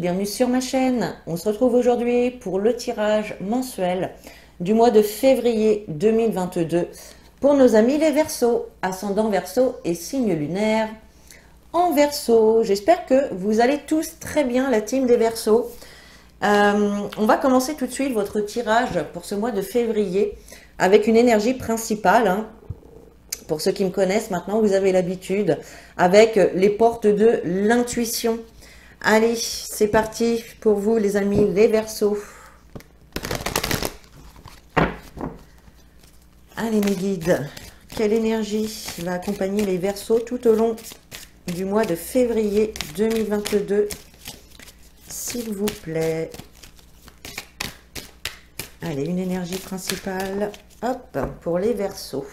bienvenue sur ma chaîne. On se retrouve aujourd'hui pour le tirage mensuel du mois de février 2022 pour nos amis les Verseaux, ascendant Verseau et signe lunaire en Verseau. J'espère que vous allez tous très bien, la team des Verseaux. On va commencer tout de suite votre tirage pour ce mois de février avec une énergie principale. Pour ceux qui me connaissent maintenant, vous avez l'habitude, avec les portes de l'intuition. Allez, c'est parti pour vous les amis, les Verseaux. Allez mes guides, quelle énergie va accompagner les Verseaux tout au long du mois de février 2022, s'il vous plaît. Allez, une énergie principale, hop, pour les Verseaux.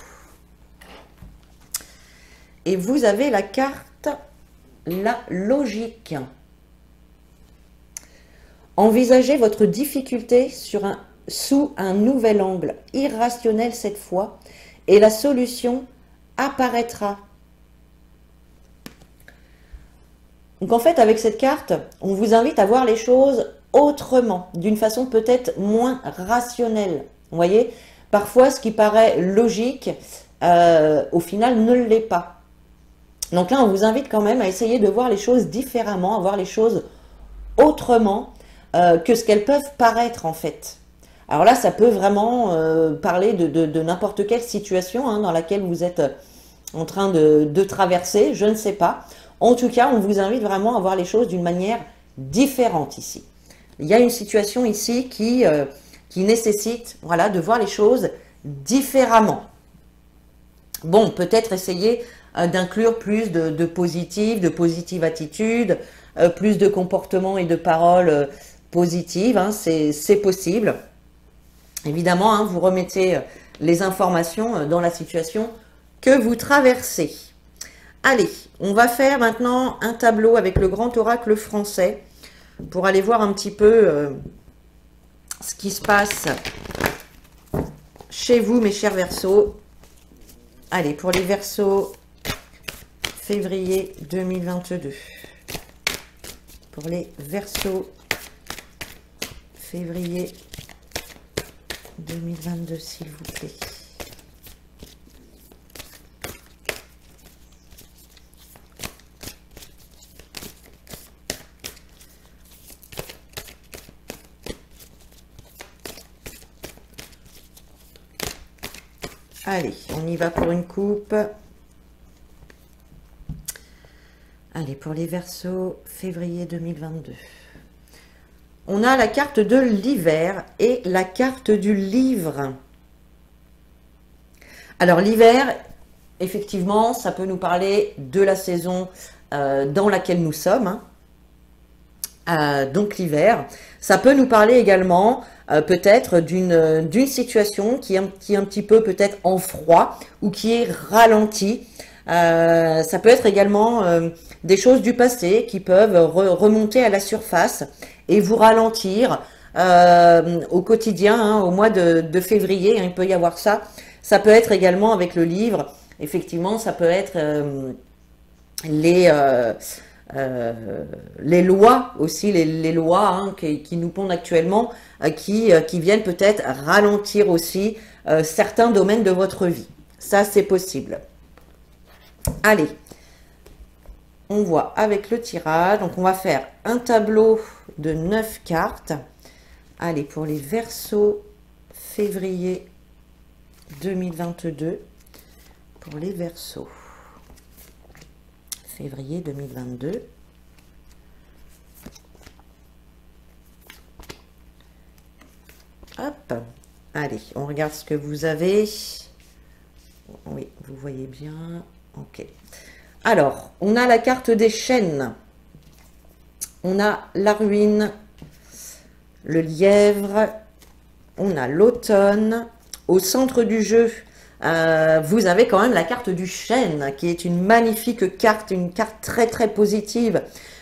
Et vous avez la carte, la logique. Envisagez votre difficulté sous un nouvel angle, irrationnel cette fois, et la solution apparaîtra. Donc en fait, avec cette carte, on vous invite à voir les choses autrement, d'une façon peut-être moins rationnelle. Vous voyez, parfois ce qui paraît logique, au final ne l'est pas. Donc là, on vous invite quand même à essayer de voir les choses différemment, à voir les choses autrement que ce qu'elles peuvent paraître en fait. Alors là, ça peut vraiment parler de n'importe quelle situation dans laquelle vous êtes en train de traverser, je ne sais pas. En tout cas, on vous invite vraiment à voir les choses d'une manière différente ici. Il y a une situation ici qui nécessite voilà, de voir les choses différemment. Bon, peut-être essayer d'inclure plus de positive attitude, plus de comportements et de paroles positives, c'est possible. Évidemment, vous remettez les informations dans la situation que vous traversez. Allez, on va faire maintenant un tableau avec le grand oracle français pour aller voir un petit peu ce qui se passe chez vous, mes chers Verseaux. Allez, pour les Verseaux, février 2022. Pour les Verseaux, février 2022, s'il vous plaît. Allez, on y va pour une coupe. Allez, pour les Verseaux, février 2022. On a la carte de l'hiver et la carte du livre. Alors l'hiver, effectivement, ça peut nous parler de la saison dans laquelle nous sommes. Donc l'hiver, ça peut nous parler également peut-être d'une situation qui est un petit peu peut-être en froid ou qui est ralentie. Ça peut être également des choses du passé qui peuvent remonter à la surface et vous ralentir au quotidien, au mois de février, il peut y avoir ça. Ça peut être également avec le livre, effectivement, ça peut être les lois aussi, les lois qui nous pondent actuellement, qui viennent peut-être ralentir aussi certains domaines de votre vie. Ça, c'est possible. Allez, on voit avec le tirage. Donc, on va faire un tableau de 9 cartes. Allez, pour les Verseaux, février 2022. Pour les Verseaux. Février 2022. Hop. Allez, on regarde ce que vous avez. Oui, vous voyez bien. Ok. Alors, on a la carte des chênes. On a la ruine, le lièvre. On a l'automne. Au centre du jeu, vous avez quand même la carte du chêne, qui est une magnifique carte, une carte très très positive,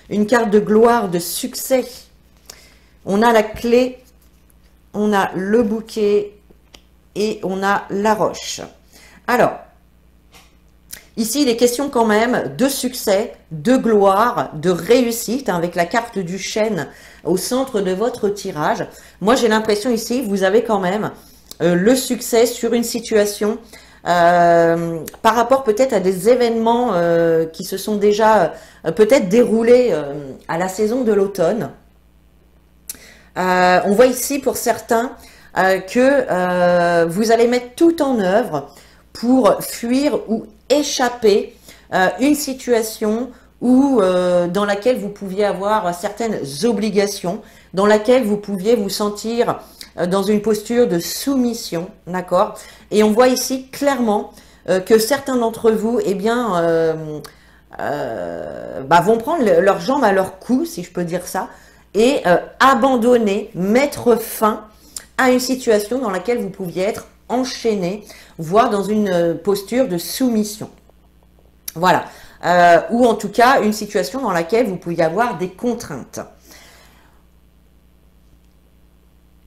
une carte de gloire, de succès. On a la clé, on a le bouquet et on a la roche. Alors, Ici, il est question quand même de succès, de gloire, de réussite, hein, avec la carte du chêne au centre de votre tirage. Moi, j'ai l'impression ici, vous avez quand même le succès sur une situation par rapport peut-être à des événements qui se sont déjà peut-être déroulés à la saison de l'automne. On voit ici pour certains que vous allez mettre tout en œuvre pour fuir ou échapper une situation où, dans laquelle vous pouviez avoir certaines obligations, dans laquelle vous pouviez vous sentir dans une posture de soumission, d'accord? Et on voit ici clairement que certains d'entre vous, eh bien, vont prendre leurs jambes à leur cou, si je peux dire ça, et abandonner, mettre fin à une situation dans laquelle vous pouviez être enchaîné, voire dans une posture de soumission. Voilà. Ou en tout cas, une situation dans laquelle vous pouviez avoir des contraintes.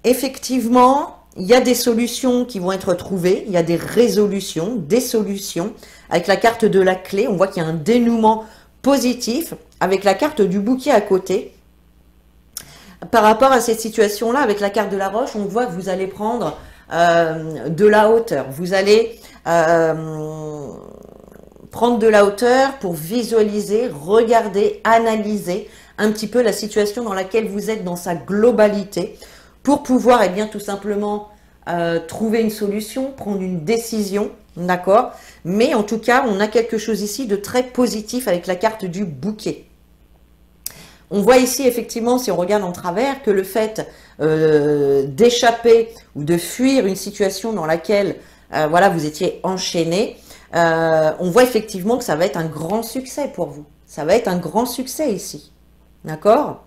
Effectivement, il y a des solutions qui vont être trouvées, il y a des résolutions, des solutions. Avec la carte de la clé, on voit qu'il y a un dénouement positif. Avec la carte du bouquet à côté, par rapport à cette situation-là, avec la carte de la roche, on voit que vous allez prendre de la hauteur. Vous allez prendre de la hauteur pour visualiser, regarder, analyser un petit peu la situation dans laquelle vous êtes dans sa globalité, pour pouvoir, eh bien, tout simplement trouver une solution, prendre une décision, d'accord? Mais en tout cas, on a quelque chose ici de très positif avec la carte du bouquet. On voit ici, effectivement, si on regarde en travers, que le fait d'échapper ou de fuir une situation dans laquelle voilà, vous étiez enchaîné, on voit effectivement que ça va être un grand succès pour vous. Ça va être un grand succès ici. D'accord?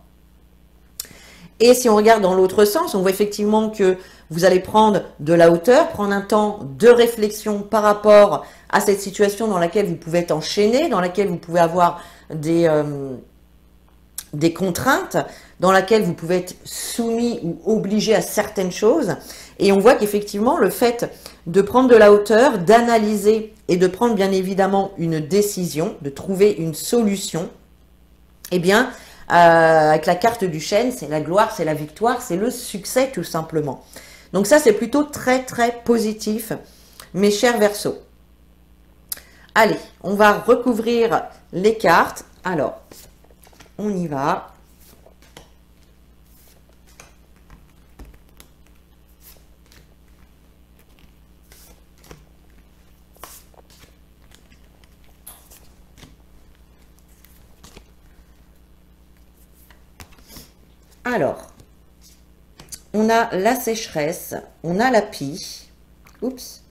Et si on regarde dans l'autre sens, on voit effectivement que vous allez prendre de la hauteur, prendre un temps de réflexion par rapport à cette situation dans laquelle vous pouvez être enchaîné, dans laquelle vous pouvez avoir des contraintes, dans laquelle vous pouvez être soumis ou obligé à certaines choses. Et on voit qu'effectivement, le fait de prendre de la hauteur, d'analyser et de prendre bien évidemment une décision, de trouver une solution, eh bien, avec la carte du chêne, c'est la gloire, c'est la victoire, c'est le succès tout simplement. Donc ça, c'est plutôt très très positif, mes chers Verseaux. Allez, on va recouvrir les cartes. Alors, on y va. Alors, on a la sécheresse, on a la pie, oups,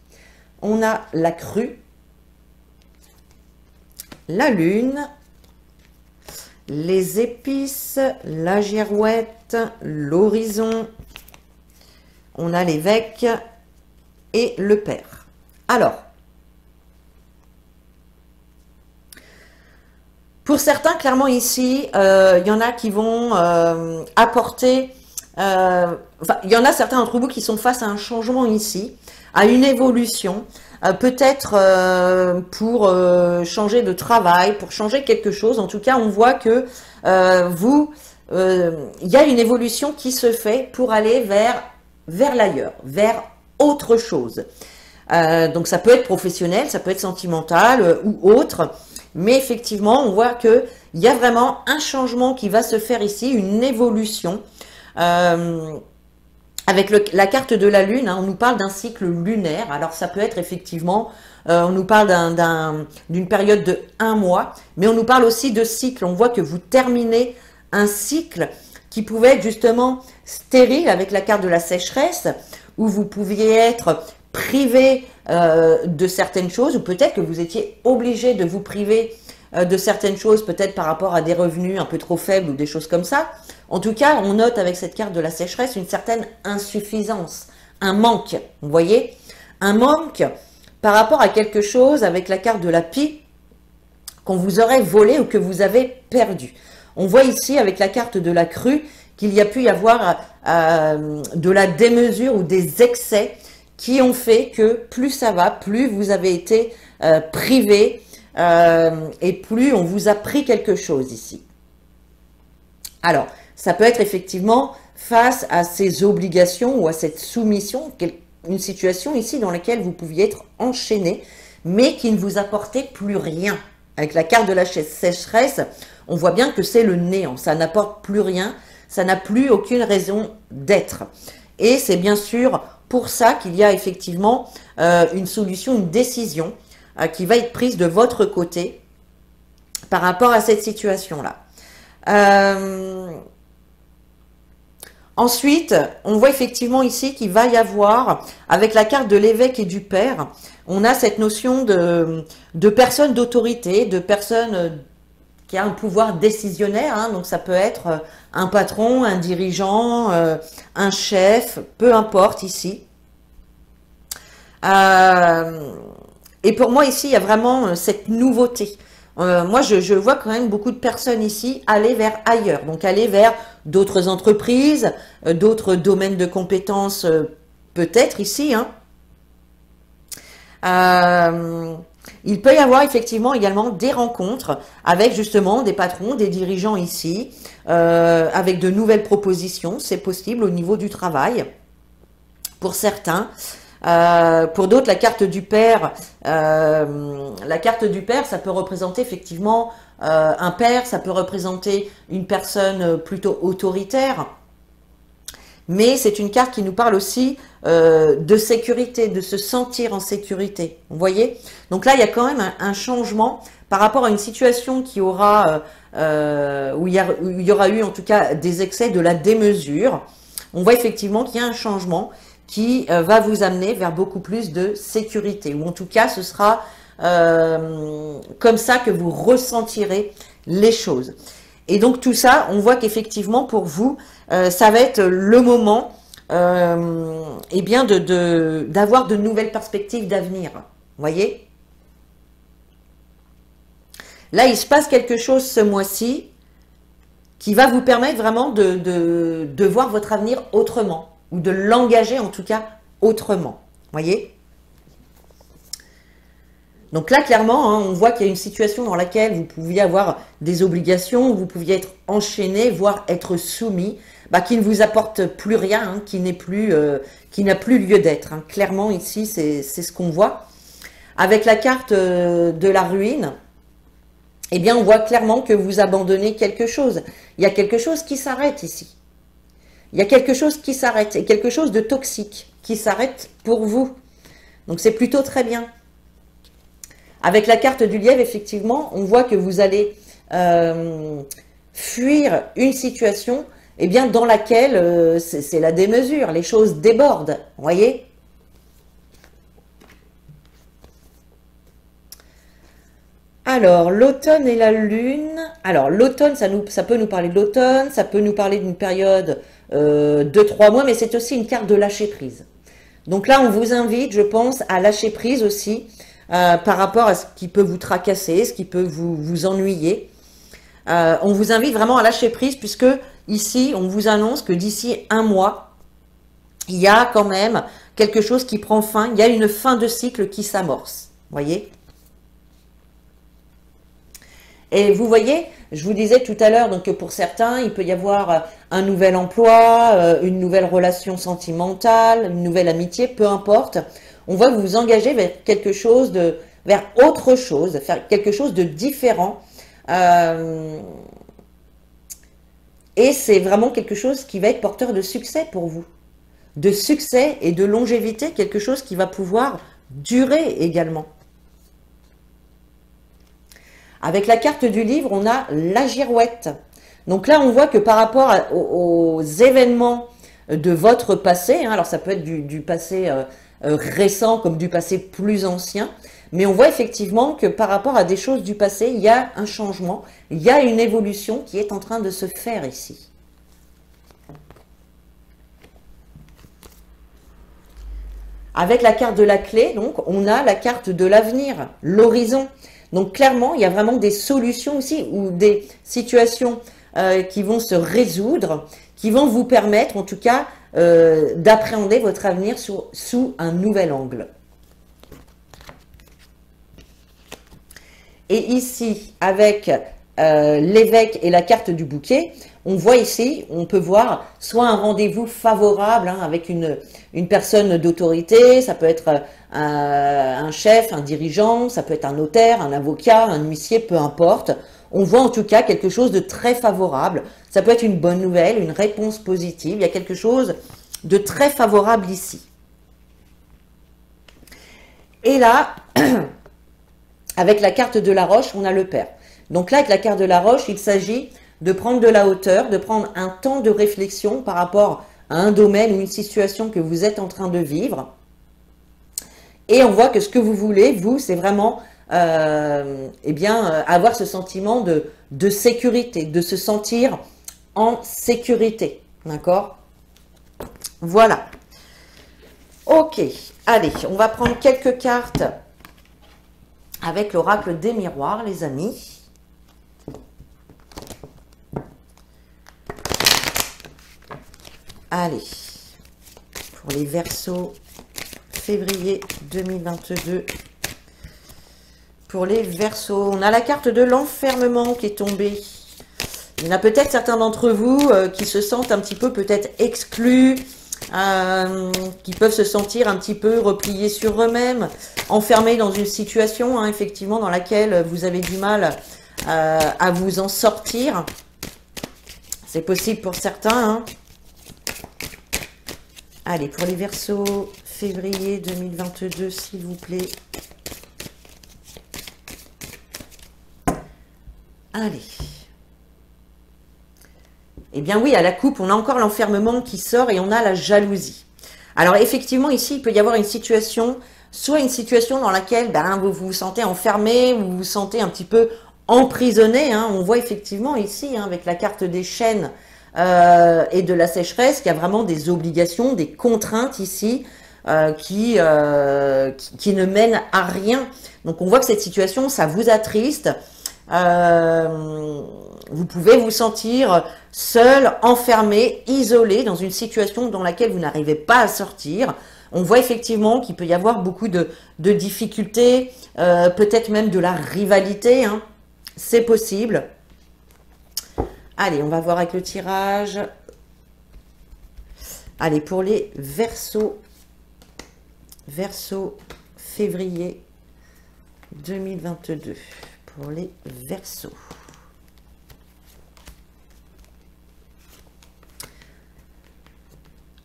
on a la crue, la lune, les épices, la girouette, l'horizon, on a l'évêque et le père. Alors, pour certains, clairement ici, il y en a qui vont apporter, il y en a certains d'entre vous qui sont face à un changement ici, à une évolution, peut-être pour changer de travail, pour changer quelque chose. En tout cas, on voit que il y a une évolution qui se fait pour aller vers l'ailleurs, vers autre chose. Donc ça peut être professionnel, ça peut être sentimental ou autre. Mais effectivement, on voit qu'il y a vraiment un changement qui va se faire ici, une évolution. Avec la carte de la lune, hein, on nous parle d'un cycle lunaire. Alors ça peut être effectivement, on nous parle d'une période de 1 mois, mais on nous parle aussi de cycle. On voit que vous terminez un cycle qui pouvait être justement stérile avec la carte de la sécheresse, où vous pouviez être privé de certaines choses, ou peut-être que vous étiez obligé de vous priver de certaines choses, peut-être par rapport à des revenus un peu trop faibles ou des choses comme ça. En tout cas, on note avec cette carte de la sécheresse une certaine insuffisance, un manque, vous voyez, un manque par rapport à quelque chose avec la carte de la pie qu'on vous aurait volé ou que vous avez perdu. On voit ici avec la carte de la crue qu'il y a pu y avoir de la démesure ou des excès qui ont fait que plus ça va, plus vous avez été privé et plus on vous a pris quelque chose ici. Alors, ça peut être effectivement face à ces obligations ou à cette soumission, une situation ici dans laquelle vous pouviez être enchaîné, mais qui ne vous apportait plus rien. Avec la carte de la sécheresse, on voit bien que c'est le néant, ça n'apporte plus rien, ça n'a plus aucune raison d'être. Et c'est bien sûr pour ça qu'il y a effectivement une solution, une décision qui va être prise de votre côté par rapport à cette situation-là. Ensuite, on voit effectivement ici qu'il va y avoir, avec la carte de l'évêque et du père, on a cette notion de personne d'autorité, de personne qui a un pouvoir décisionnaire, hein, donc ça peut être un patron, un dirigeant, un chef, peu importe ici. Et pour moi ici, il y a vraiment cette nouveauté. Moi, je vois quand même beaucoup de personnes ici aller vers ailleurs, donc aller vers d'autres entreprises, d'autres domaines de compétences, peut-être ici. Hein. Il peut y avoir effectivement également des rencontres avec justement des patrons, des dirigeants ici, avec de nouvelles propositions, c'est possible au niveau du travail, pour certains. Pour d'autres, la carte du père, ça peut représenter effectivement un père, ça peut représenter une personne plutôt autoritaire, mais c'est une carte qui nous parle aussi de sécurité, de se sentir en sécurité. Vous voyez? Donc là, il y a quand même un changement par rapport à une situation qui aura, où il y aura eu en tout cas des excès, de la démesure. On voit effectivement qu'il y a un changement qui va vous amener vers beaucoup plus de sécurité, ou en tout cas ce sera comme ça que vous ressentirez les choses. Et donc tout ça, on voit qu'effectivement pour vous, ça va être le moment eh bien d'avoir de nouvelles perspectives d'avenir. Vous voyez? Là, il se passe quelque chose ce mois-ci qui va vous permettre vraiment de voir votre avenir autrement, ou de l'engager en tout cas autrement. Voyez? Donc là, clairement, hein, on voit qu'il y a une situation dans laquelle vous pouviez avoir des obligations, vous pouviez être enchaîné, voire être soumis, qui ne vous apporte plus rien, hein, qui n'a plus lieu d'être. Hein. Clairement, ici, c'est ce qu'on voit. Avec la carte de la ruine, eh bien, on voit clairement que vous abandonnez quelque chose. Il y a quelque chose qui s'arrête ici. Il y a quelque chose qui s'arrête, et quelque chose de toxique qui s'arrête pour vous. Donc, c'est plutôt très bien. Avec la carte du lièvre, effectivement, on voit que vous allez fuir une situation eh bien, dans laquelle c'est la démesure, les choses débordent. Vous voyez? Alors, l'automne et la lune. Alors, l'automne, ça peut nous parler de l'automne, ça peut nous parler d'une période de 3 mois, mais c'est aussi une carte de lâcher prise. Donc là, on vous invite, je pense, à lâcher prise aussi par rapport à ce qui peut vous tracasser, ce qui peut vous ennuyer. On vous invite vraiment à lâcher prise puisque ici, on vous annonce que d'ici 1 mois, il y a quand même quelque chose qui prend fin, il y a une fin de cycle qui s'amorce. Voyez? Et vous voyez, je vous disais tout à l'heure, donc pour certains, il peut y avoir un nouvel emploi, une nouvelle relation sentimentale, une nouvelle amitié, peu importe. On va vous engager vers quelque chose vers autre chose, faire quelque chose de différent. Et c'est vraiment quelque chose qui va être porteur de succès pour vous. De succès et de longévité, quelque chose qui va pouvoir durer également. Avec la carte du livre, on a la girouette. Donc là, on voit que par rapport aux événements de votre passé, hein, alors ça peut être du passé récent comme du passé plus ancien, mais on voit effectivement que par rapport à des choses du passé, il y a un changement, il y a une évolution qui est en train de se faire ici. Avec la carte de la clé, donc, on a la carte de l'avenir, l'horizon. Donc clairement, il y a vraiment des solutions aussi ou des situations qui vont se résoudre, qui vont vous permettre en tout cas d'appréhender votre avenir sous un nouvel angle. Et ici, avec l'évêque et la carte du bouquet, on voit ici, on peut voir soit un rendez-vous favorable hein, avec une personne d'autorité, ça peut être un chef, un dirigeant, ça peut être un notaire, un avocat, un huissier, peu importe. On voit en tout cas quelque chose de très favorable. Ça peut être une bonne nouvelle, une réponse positive. Il y a quelque chose de très favorable ici. Et là, avec la carte de la roche, on a le Père. Donc là, avec la carte de la roche, il s'agit de prendre de la hauteur, de prendre un temps de réflexion par rapport à un domaine ou une situation que vous êtes en train de vivre. Et on voit que ce que vous voulez, vous, c'est vraiment avoir ce sentiment de sécurité, de se sentir en sécurité. D'accord? Voilà. Ok, allez, on va prendre quelques cartes avec l'oracle des miroirs, les amis. Allez, pour les Verseaux, février 2022. Pour les Verseaux, on a la carte de l'enfermement qui est tombée. Il y en a peut-être certains d'entre vous qui se sentent un petit peu peut-être exclus, qui peuvent se sentir un petit peu repliés sur eux-mêmes, enfermés dans une situation, hein, effectivement, dans laquelle vous avez du mal à vous en sortir. C'est possible pour certains. Hein. Allez, pour les Verseaux, février 2022, s'il vous plaît. Allez. Eh bien oui, à la coupe, on a encore l'enfermement qui sort et on a la jalousie. Alors effectivement, ici, il peut y avoir une situation, soit une situation dans laquelle vous vous sentez enfermé, vous vous sentez un petit peu emprisonné. Hein. On voit effectivement ici, hein, avec la carte des chênes et de la sécheresse, qu'il y a vraiment des obligations, des contraintes ici qui ne mènent à rien. Donc on voit que cette situation, ça vous attriste. Vous pouvez vous sentir seul, enfermé, isolé dans une situation dans laquelle vous n'arrivez pas à sortir. On voit effectivement qu'il peut y avoir beaucoup de difficultés, peut-être même de la rivalité. Hein. C'est possible. Allez, on va voir avec le tirage. Allez, pour les Verseaux. Verseaux, février 2022. Pour les Verseaux.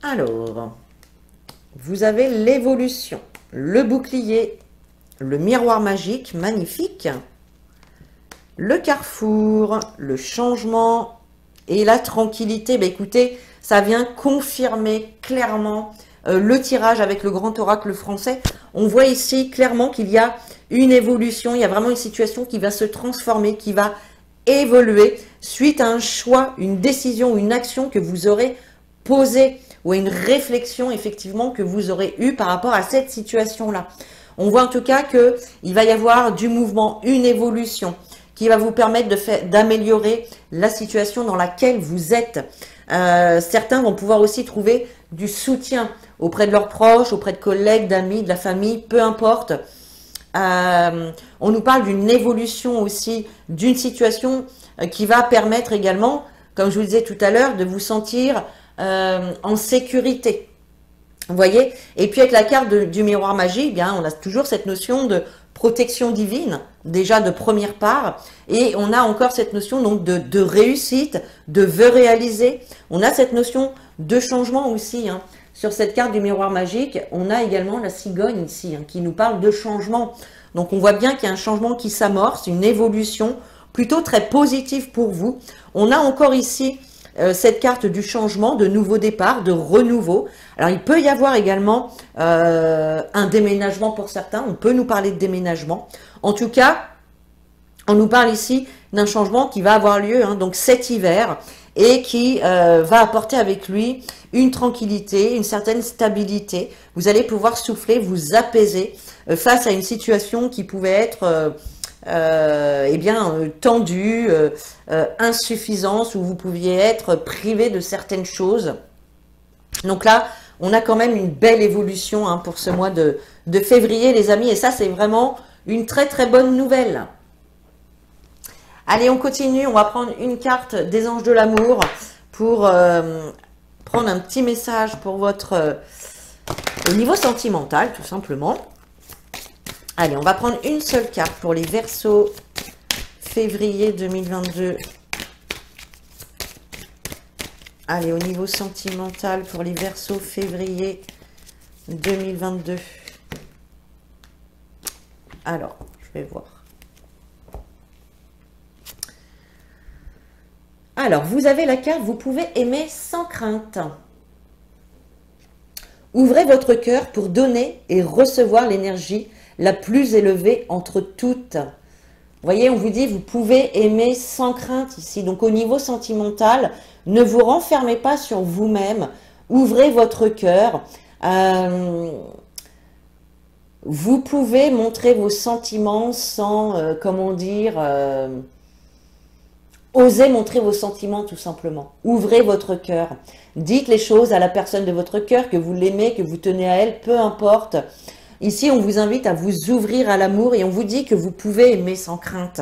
Alors, vous avez l'évolution, le bouclier, le miroir magique, magnifique, le carrefour, le changement et la tranquillité. Ben écoutez, ça vient confirmer clairement le tirage avec le grand oracle français. On voit ici clairement qu'il y a une évolution, il y a vraiment une situation qui va se transformer, qui va évoluer suite à un choix, une décision ou une action que vous aurez posée ou à une réflexion effectivement que vous aurez eue par rapport à cette situation-là. On voit en tout cas qu'il va y avoir du mouvement, une évolution qui va vous permettre d'améliorer la situation dans laquelle vous êtes. Certains vont pouvoir aussi trouver du soutien auprès de leurs proches, auprès de collègues, d'amis, de la famille, peu importe. On nous parle d'une évolution aussi, d'une situation qui va permettre également, comme je vous disais tout à l'heure, de vous sentir en sécurité. Vous voyez? Et puis avec la carte du miroir magique, bien, on a toujours cette notion de protection divine, déjà de première part, et on a encore cette notion donc de réussite, de vœux réalisés. On a cette notion de changement aussi. Hein. Sur cette carte du miroir magique, on a également la cigogne ici, hein, qui nous parle de changement. Donc on voit bien qu'il y a un changement qui s'amorce, une évolution plutôt très positive pour vous. On a encore ici cette carte du changement, de nouveau départ, de renouveau. Alors il peut y avoir également un déménagement pour certains, on peut nous parler de déménagement. En tout cas, on nous parle ici d'un changement qui va avoir lieu hein, donc cet hiver et qui va apporter avec lui une tranquillité, une certaine stabilité. Vous allez pouvoir souffler, vous apaiser face à une situation qui pouvait être tendue, insuffisance, où vous pouviez être privé de certaines choses. Donc là, on a quand même une belle évolution hein, pour ce mois de février, les amis, et ça, c'est vraiment une très très bonne nouvelle. Allez, on continue. On va prendre une carte des anges de l'amour pour prendre un petit message pour votre au niveau sentimental, tout simplement. Allez, on va prendre une seule carte pour les Verseaux, février 2022. Allez, au niveau sentimental pour les Verseaux, février 2022. Alors, je vais voir. Alors, vous avez la carte, vous pouvez aimer sans crainte. Ouvrez votre cœur pour donner et recevoir l'énergie la plus élevée entre toutes. Vous voyez, on vous dit, vous pouvez aimer sans crainte ici. Donc, au niveau sentimental, ne vous renfermez pas sur vous-même. Ouvrez votre cœur. Vous pouvez montrer vos sentiments sans, comment dire, osez montrer vos sentiments tout simplement. Ouvrez votre cœur. Dites les choses à la personne de votre cœur, que vous l'aimez, que vous tenez à elle, peu importe. Ici, on vous invite à vous ouvrir à l'amour et on vous dit que vous pouvez aimer sans crainte.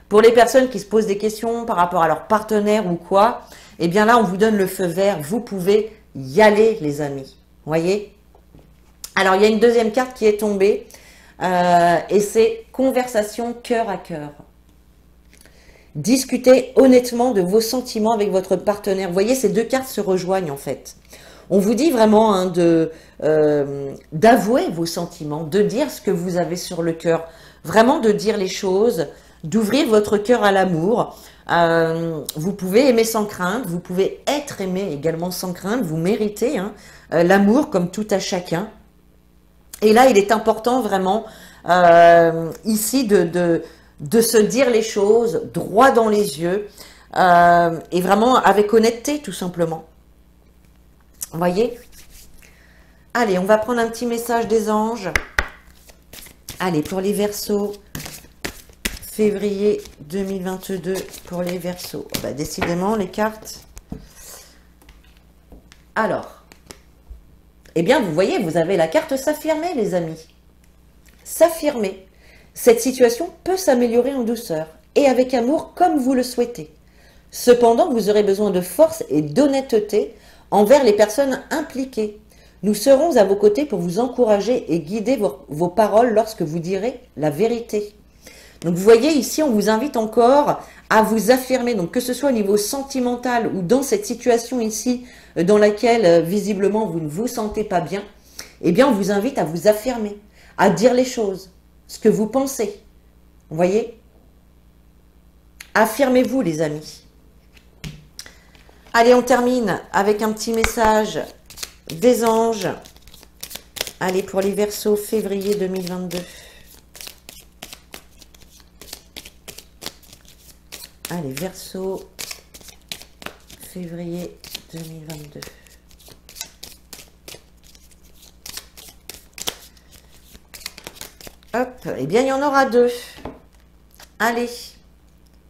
Pour les personnes qui se posent des questions par rapport à leur partenaire ou quoi, eh bien là, on vous donne le feu vert. Vous pouvez y aller, les amis. Voyez? Alors, il y a une deuxième carte qui est tombée et c'est conversation cœur à cœur. Discutez honnêtement de vos sentiments avec votre partenaire. Vous voyez, ces deux cartes se rejoignent en fait. On vous dit vraiment hein, d'avouer vos sentiments, de dire ce que vous avez sur le cœur, vraiment de dire les choses, d'ouvrir votre cœur à l'amour. Vous pouvez aimer sans crainte, vous pouvez être aimé également sans crainte, vous méritez hein, l'amour comme tout à chacun. Et là, il est important vraiment ici de se dire les choses droit dans les yeux et vraiment avec honnêteté tout simplement. Vous voyez? Allez, on va prendre un petit message des anges. Allez, pour les Verseaux, février 2022 pour les Verseaux. Bah, décidément, les cartes. Alors, eh bien, vous voyez, vous avez la carte s'affirmer, les amis. S'affirmer. Cette situation peut s'améliorer en douceur et avec amour comme vous le souhaitez. Cependant, vous aurez besoin de force et d'honnêteté envers les personnes impliquées. Nous serons à vos côtés pour vous encourager et guider vos paroles lorsque vous direz la vérité. Donc vous voyez ici, on vous invite encore à vous affirmer, donc que ce soit au niveau sentimental ou dans cette situation ici dans laquelle visiblement vous ne vous sentez pas bien, eh bien on vous invite à vous affirmer, à dire les choses, ce que vous pensez. Vous voyez? Affirmez-vous les amis. Allez, on termine avec un petit message des anges. Allez, pour les Verseaux, février 2022. Allez, Verseaux, février 2022. Hop, eh bien, il y en aura deux. Allez.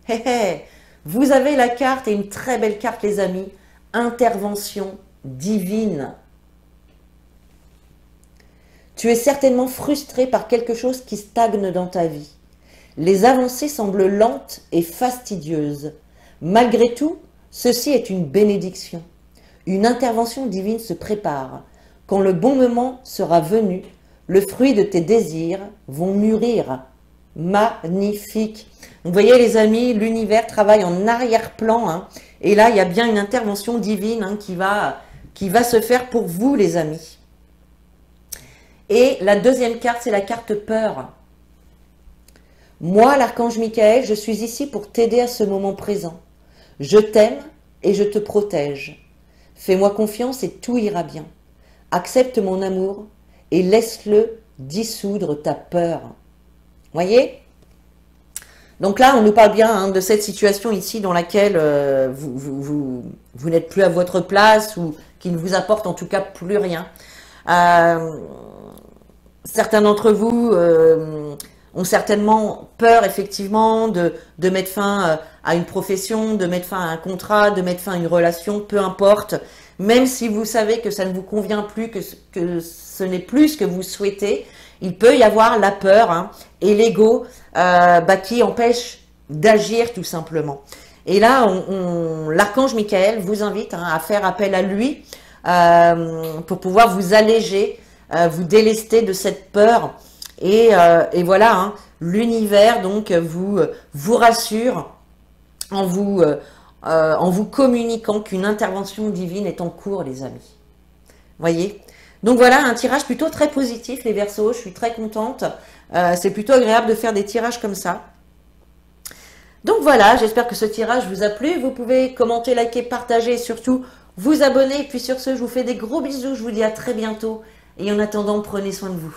Hé hé. Vous avez la carte et une très belle carte, les amis. Intervention divine. Tu es certainement frustré par quelque chose qui stagne dans ta vie. Les avancées semblent lentes et fastidieuses. Malgré tout, ceci est une bénédiction. Une intervention divine se prépare. Quand le bon moment sera venu, le fruit de tes désirs vont mûrir. Magnifique. Vous voyez les amis, l'univers travaille en arrière-plan. Hein, et là, il y a bien une intervention divine hein, qui va se faire pour vous les amis. Et la deuxième carte, c'est la carte peur. Moi, l'archange Michael, je suis ici pour t'aider à ce moment présent. Je t'aime et je te protège. Fais-moi confiance et tout ira bien. Accepte mon amour et laisse-le dissoudre ta peur. Voyez? Donc là, on nous parle bien hein, de cette situation ici dans laquelle vous n'êtes plus à votre place ou qui ne vous apporte en tout cas plus rien. Certains d'entre vous ont certainement peur effectivement de mettre fin à une profession, de mettre fin à un contrat, de mettre fin à une relation, peu importe. Même si vous savez que ça ne vous convient plus, que ce n'est plus ce que vous souhaitez, il peut y avoir la peur hein, et l'ego qui empêche d'agir tout simplement. Et là, l'archange Michael vous invite à faire appel à lui pour pouvoir vous alléger, vous délester de cette peur. Et voilà, hein, l'univers donc vous rassure en vous communiquant qu'une intervention divine est en cours, les amis. Voyez? Donc voilà, un tirage plutôt très positif, les Verseaux. Je suis très contente. C'est plutôt agréable de faire des tirages comme ça. Donc voilà, j'espère que ce tirage vous a plu. Vous pouvez commenter, liker, partager et surtout vous abonner. Et puis sur ce, je vous fais des gros bisous. Je vous dis à très bientôt. Et en attendant, prenez soin de vous.